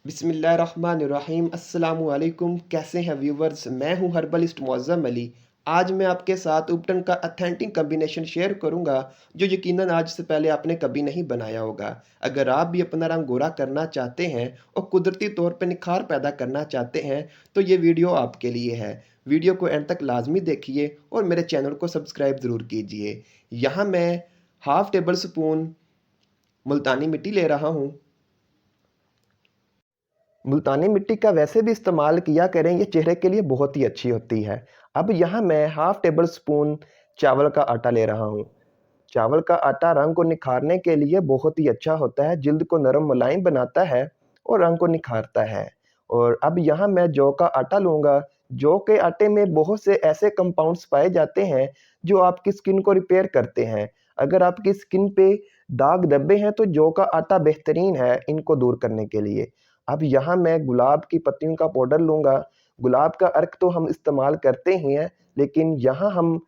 बिस्मिल्लाहिर्रहमानिर्रहीम अस्सलामुअलैकुम। कैसे हैं व्यूवर्स? मैं हूं हर्बलिस्ट मुअज़्ज़म अली। आज मैं आपके साथ उपटन का ऑथेंटिक कॉम्बिनेशन शेयर करूंगा जो यकीनन आज से पहले आपने कभी नहीं बनाया होगा। अगर आप भी अपना रंग गोरा करना चाहते हैं और कुदरती तौर पर निखार पैदा करना चाहते हैं तो ये वीडियो आपके लिए है। वीडियो को एंड तक लाजमी देखिए और मेरे चैनल को सब्सक्राइब ज़रूर कीजिए। यहाँ मैं हाफ़ टेबल स्पून मुल्तानी मिट्टी ले रहा हूँ। मुल्तानी मिट्टी का वैसे भी इस्तेमाल किया करें, ये चेहरे के लिए बहुत ही अच्छी होती है। अब यहाँ मैं हाफ़ टेबल स्पून चावल का आटा ले रहा हूँ। चावल का आटा रंग को निखारने के लिए बहुत ही अच्छा होता है, जिल्द को नरम मुलायम बनाता है और रंग को निखारता है। और अब यहाँ मैं जौ का आटा लूँगा। जौ के आटे में बहुत से ऐसे कंपाउंड्स पाए जाते हैं जो आपकी स्किन को रिपेयर करते हैं। अगर आपकी स्किन पे दाग धब्बे हैं तो जौ का आटा बेहतरीन है इनको दूर करने के लिए। अब यहाँ मैं गुलाब की पत्तियों का पाउडर लूँगा। गुलाब का अर्क तो हम इस्तेमाल करते ही हैं, लेकिन यहाँ हम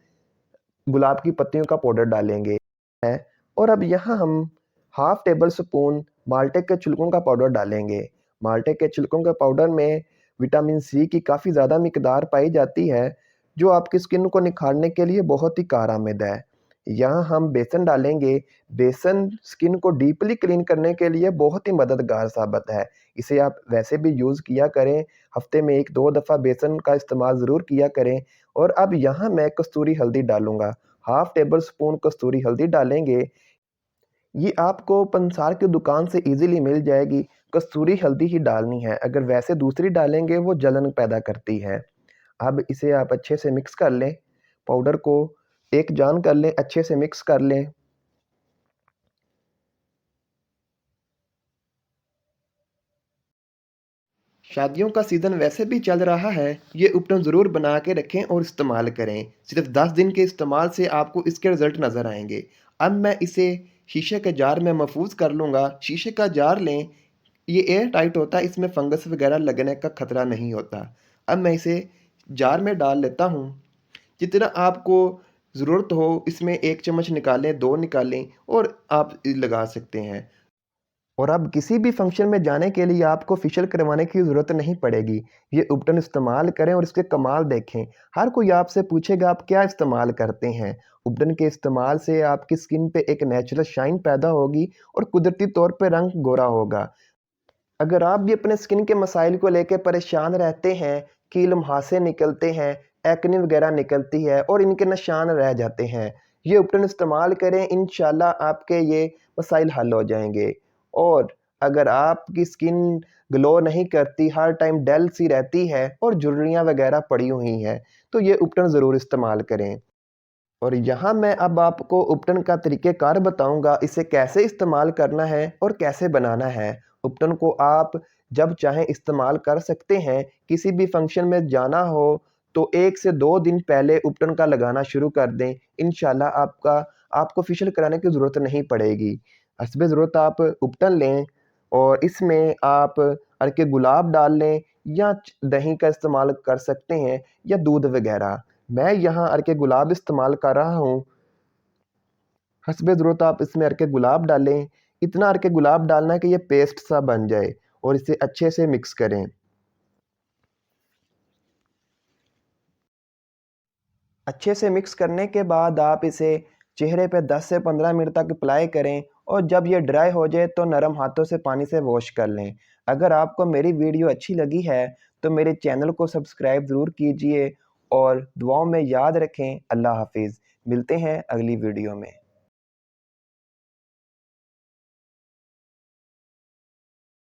गुलाब की पत्तियों का पाउडर डालेंगे है। और अब यहाँ हम हाफ टेबल स्पून माल्टे के छिलकों का पाउडर डालेंगे। माल्टे के छिलकों के पाउडर में विटामिन सी की काफ़ी ज़्यादा मिकदार पाई जाती है, जो आपकी स्किन को निखारने के लिए बहुत ही कारआमद है। यहाँ हम बेसन डालेंगे। बेसन स्किन को डीपली क्लीन करने के लिए बहुत ही मददगार साबित है। इसे आप वैसे भी यूज़ किया करें, हफ्ते में 1-2 दफ़ा बेसन का इस्तेमाल ज़रूर किया करें। और अब यहाँ मैं कस्तूरी हल्दी डालूँगा। हाफ टेबल स्पून कस्तूरी हल्दी डालेंगे। ये आपको पंसार की दुकान से ईज़िली मिल जाएगी। कस्तूरी हल्दी ही डालनी है, अगर वैसे दूसरी डालेंगे वो जलन पैदा करती है। अब इसे आप अच्छे से मिक्स कर लें, पाउडर को एक जान कर लें, अच्छे से मिक्स कर लें। शादियों का सीज़न वैसे भी चल रहा है, ये उपटन ज़रूर बना के रखें और इस्तेमाल करें। सिर्फ 10 दिन के इस्तेमाल से आपको इसके रिज़ल्ट नज़र आएँगे। अब मैं इसे शीशे के जार में महफूज़ कर लूँगा। शीशे का जार लें, ये एयर टाइट होता है, इसमें फंगस वगैरह लगने का खतरा नहीं होता। अब मैं इसे जार में डाल लेता हूँ। जितना आपको ज़रूरत हो इसमें 1 चम्मच निकालें, 2 निकालें और आप लगा सकते हैं। और अब किसी भी फंक्शन में जाने के लिए आपको फेशियल करवाने की ज़रूरत नहीं पड़ेगी। ये उपटन इस्तेमाल करें और इसके कमाल देखें। हर कोई आपसे पूछेगा आप क्या इस्तेमाल करते हैं। उपटन के इस्तेमाल से आपकी स्किन पे एक नेचुरल शाइन पैदा होगी और कुदरती तौर पे रंग गोरा होगा। अगर आप भी अपने स्किन के मसाइल को लेके परेशान रहते हैं, कील मुहासे निकलते हैं, एक्ने वगैरह निकलती है और इनके निशान रह जाते हैं, ये उपटन इस्तेमाल करें, इंशाल्लाह आपके ये मसाइल हल हो जाएँगे। और अगर आपकी स्किन ग्लो नहीं करती, हर टाइम डल सी रहती है और झुर्रियाँ वगैरह पड़ी हुई हैं, तो ये उपटन ज़रूर इस्तेमाल करें। और यहाँ मैं अब आपको उपटन का तरीक़ेकार बताऊँगा, इसे कैसे इस्तेमाल करना है और कैसे बनाना है। उपटन को आप जब चाहें इस्तेमाल कर सकते हैं। किसी भी फंक्शन में जाना हो तो 1 से 2 दिन पहले उपटन का लगाना शुरू कर दें। इंशाल्लाह आपको फेशियल कराने की ज़रूरत नहीं पड़ेगी। हस्बे ज़रूरत आप उपटन लें और इसमें आप अर्के गुलाब डाल लें या दही का इस्तेमाल कर सकते हैं या दूध वगैरह। मैं यहाँ अर्के गुलाब इस्तेमाल कर रहा हूँ। हस्बे ज़रूरत आप इसमें अर्के गुलाब डालें। इतना अर्के गुलाब डालना है कि ये पेस्ट सा बन जाए और इसे अच्छे से मिक्स करें। अच्छे से मिक्स करने के बाद आप इसे चेहरे पे 10 से 15 मिनट तक अप्लाई करें और जब ये ड्राई हो जाए तो नरम हाथों से पानी से वॉश कर लें। अगर आपको मेरी वीडियो अच्छी लगी है तो मेरे चैनल को सब्सक्राइब ज़रूर कीजिए और दुआओं में याद रखें। अल्लाह हाफ़िज़। मिलते हैं अगली वीडियो में।